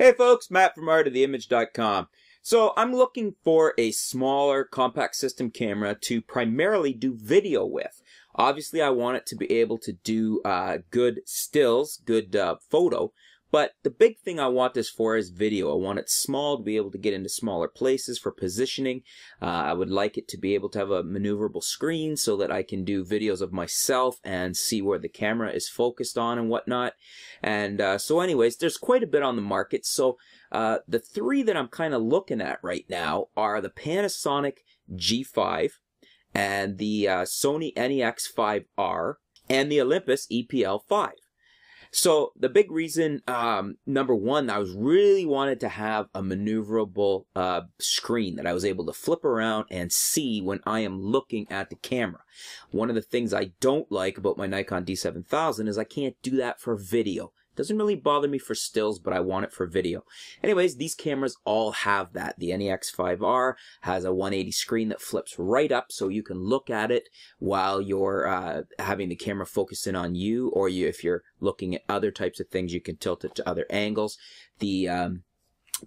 Hey folks, Matt from artoftheimage.com. So I'm looking for a smaller compact system camera to primarily do video with. Obviously I want it to be able to do good stills, good photo, but the big thing I want this for is video. I want it small to be able to get into smaller places for positioning. I would like it to be able to have a maneuverable screen so that I can do videos of myself and see where the camera is focused on and whatnot. And so anyways, there's quite a bit on the market. So the three that I'm kind of looking at right now are the Panasonic G5 and the Sony NEX-5R and the Olympus EPL5. So the big reason, number one, I was really wanted to have a maneuverable screen that I was able to flip around and see when I am looking at the camera. One of the things I don't like about my Nikon D7000 is I can't do that for video. It doesn't really bother me for stills, but I want it for video. Anyways, these cameras all have that. The NEX-5R has a 180 screen that flips right up so you can look at it while you're having the camera focus in on you, or if you're looking at other types of things, you can tilt it to other angles. The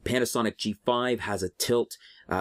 Panasonic G5 has a tilt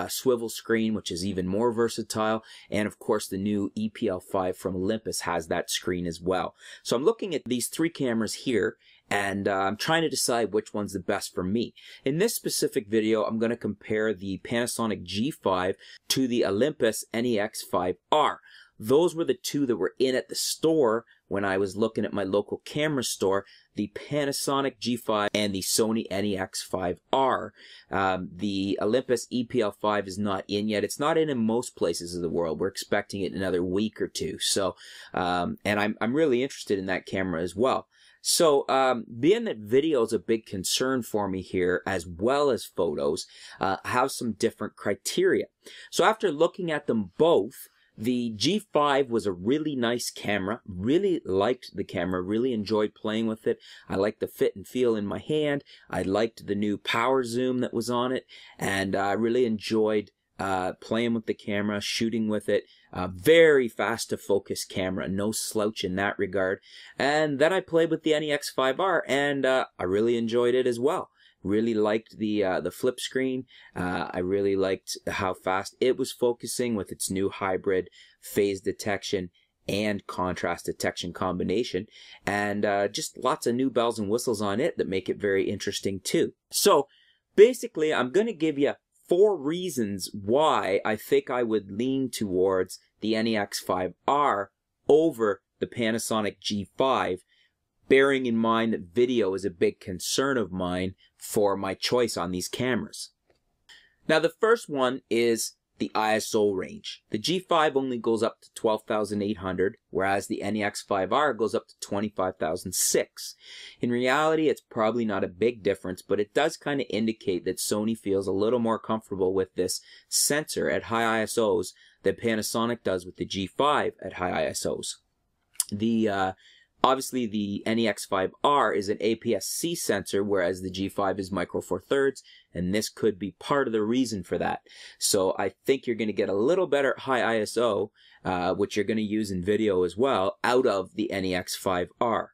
swivel screen, which is even more versatile. And of course, the new EPL5 from Olympus has that screen as well. So I'm looking at these three cameras here, and I'm trying to decide which one's the best for me. In this specific video, I'm going to compare the Panasonic G5 to the Olympus NEX-5R. Those were the two that were in at the store when I was looking at my local camera store, the Panasonic G5 and the Sony NEX-5R. The Olympus EPL5 is not in yet. It's not in most places of the world. We're expecting it in another week or two. So, and I'm really interested in that camera as well. So, being that video is a big concern for me here, as well as photos, I have some different criteria. So after looking at them both, the G5 was a really nice camera, really liked the camera, really enjoyed playing with it. I liked the fit and feel in my hand. I liked the new power zoom that was on it, and I really enjoyed playing with the camera, shooting with it. Very fast to focus camera, no slouch in that regard. And then I played with the NEX-5R, and I really enjoyed it as well. Really liked the flip screen. I really liked how fast it was focusing with its new hybrid phase detection and contrast detection combination, and just lots of new bells and whistles on it that make it very interesting too. So basically, I'm going to give you 4 reasons why I think I would lean towards the NEX-5R over the Panasonic G5, bearing in mind that video is a big concern of mine for my choice on these cameras. Now the first one is the ISO range. The G5 only goes up to 12,800, whereas the NEX-5R goes up to 25,006. In reality, it's probably not a big difference, but it does kind of indicate that Sony feels a little more comfortable with this sensor at high ISOs than Panasonic does with the G5 at high ISOs. Obviously, the NEX-5R is an APS-C sensor, whereas the G5 is micro four thirds, and this could be part of the reason for that. So I think you're going to get a little better high ISO, which you're going to use in video as well, out of the NEX-5R.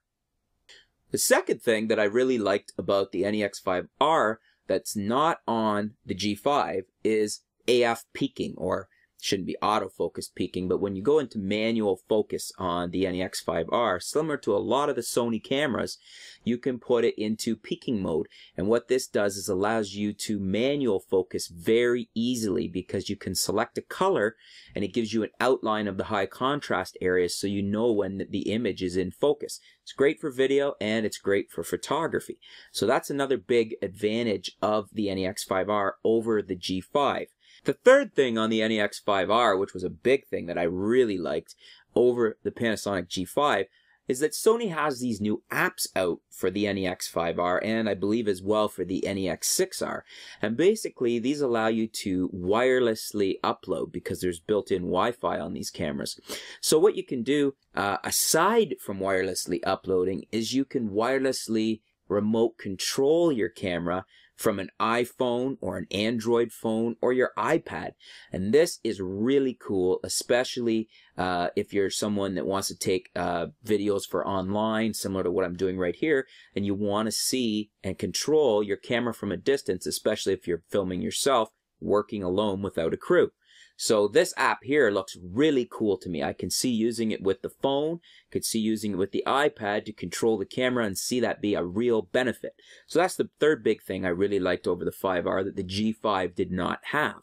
The second thing that I really liked about the NEX-5R that's not on the G5 is AF peaking, or shouldn't be autofocus peaking, but when you go into manual focus on the NEX-5R, similar to a lot of the Sony cameras, you can put it into peaking mode. And what this does is allows you to manual focus very easily, because you can select a color and it gives you an outline of the high contrast areas so you know when the image is in focus. It's great for video and it's great for photography. So that's another big advantage of the NEX-5R over the G5. The third thing on the NEX-5R, which was a big thing that I really liked over the Panasonic G5, is that Sony has these new apps out for the NEX-5R, and I believe as well for the NEX-6R. And basically, these allow you to wirelessly upload, because there's built-in Wi-Fi on these cameras. So what you can do, aside from wirelessly uploading, is you can wirelessly remote control your camera from an iPhone or an Android phone or your iPad. And this is really cool, especially if you're someone that wants to take videos for online, similar to what I'm doing right here, and you want to see and control your camera from a distance, especially if you're filming yourself working alone without a crew. So this app here looks really cool to me. I can see using it with the phone, could see using it with the iPad to control the camera and see that be a real benefit. So that's the third big thing I really liked over the 5R that the G5 did not have.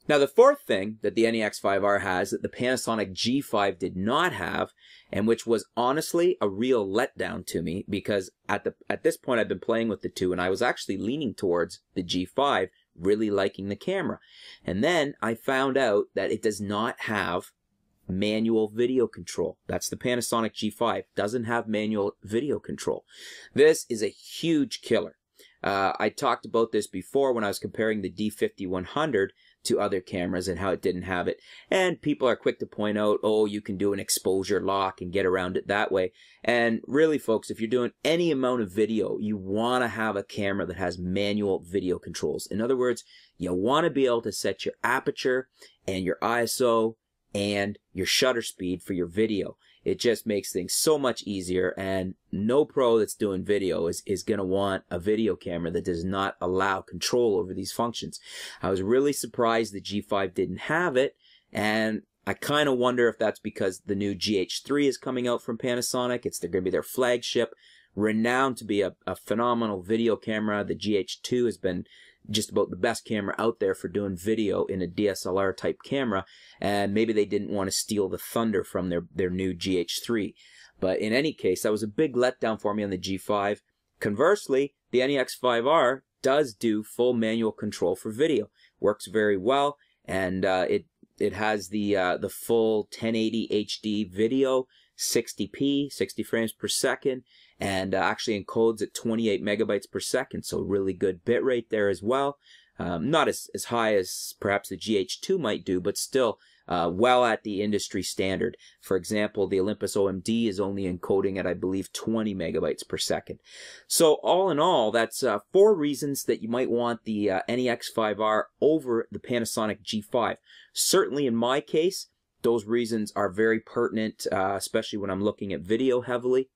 Now the fourth thing that the NEX-5R has that the Panasonic G5 did not have, and which was honestly a real letdown to me, because at this point I've been playing with the two and I was actually leaning towards the G5, really liking the camera. And then I found out that it does not have manual video control. That's the Panasonic G5. Doesn't have manual video control. This is a huge killer. I talked about this before when I was comparing the D50-100 to other cameras and how it didn't have it. And people are quick to point out, oh, you can do an exposure lock and get around it that way. And really, folks, if you're doing any amount of video, you want to have a camera that has manual video controls. In other words, you want to be able to set your aperture and your ISO and your shutter speed for your video. It just makes things so much easier, and no pro that's doing video is going to want a video camera that does not allow control over these functions. I was really surprised the G5 didn't have it, and I kind of wonder if that's because the new GH3 is coming out from Panasonic. It's going to be their flagship, renowned to be a phenomenal video camera. The GH2 has been just about the best camera out there for doing video in a DSLR type camera, and maybe they didn't want to steal the thunder from their new GH3. But in any case, that was a big letdown for me on the G5. Conversely, the NEX-5R does do full manual control for video. Works very well, and it has the full 1080 HD video, 60p, 60 frames per second, and actually encodes at 28 megabytes per second, so really good bitrate there as well. Not as high as perhaps the GH2 might do, but still well at the industry standard. For example, the Olympus OMD is only encoding at, I believe, 20 megabytes per second. So all in all, that's 4 reasons that you might want the NEX-5R over the Panasonic G5. Certainly in my case, those reasons are very pertinent, especially when I'm looking at video heavily.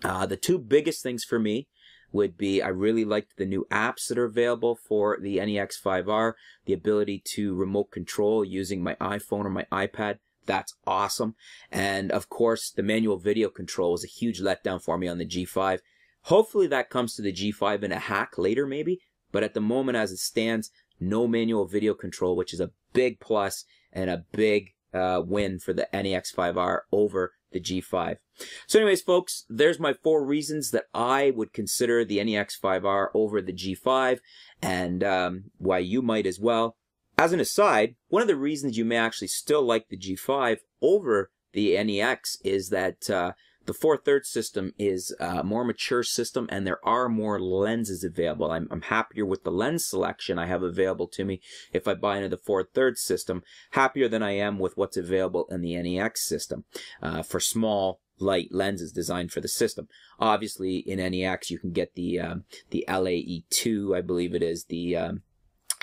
The 2 biggest things for me would be I really liked the new apps that are available for the NEX-5R, the ability to remote control using my iPhone or my iPad. That's awesome. And of course, the manual video control was a huge letdown for me on the G5. Hopefully that comes to the G5 in a hack later maybe, but at the moment as it stands, no manual video control, which is a big plus and a big win for the NEX-5R over the G5. So anyways, folks, there's my 4 reasons that I would consider the NEX-5R over the G5, and why you might as well. As an aside, one of the reasons you may actually still like the G5 over the NEX is that the 4/3 system is a more mature system, and there are more lenses available. I'm happier with the lens selection I have available to me if I buy into the 4/3 system, happier than I am with what's available in the NEX system for small, light lenses designed for the system. Obviously, in NEX, you can get the LAE2, I believe it is, the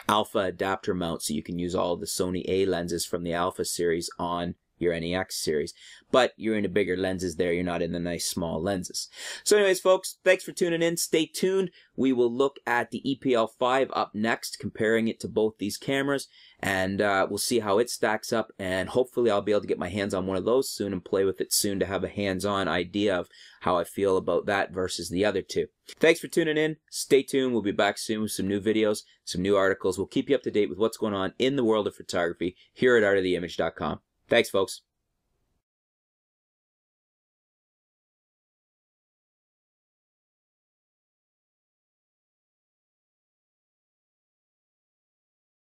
Alpha adapter mount, so you can use all of the Sony A lenses from the Alpha series on your NEX series, but you're into bigger lenses there. You're not in the nice small lenses. So anyways, folks, thanks for tuning in. Stay tuned. We will look at the EPL5 up next, comparing it to both these cameras, and we'll see how it stacks up, and hopefully I'll be able to get my hands on one of those soon and play with it soon to have a hands-on idea of how I feel about that versus the other two. Thanks for tuning in. Stay tuned. We'll be back soon with some new videos, some new articles. We'll keep you up to date with what's going on in the world of photography here at artoftheimage.com. Thanks, folks.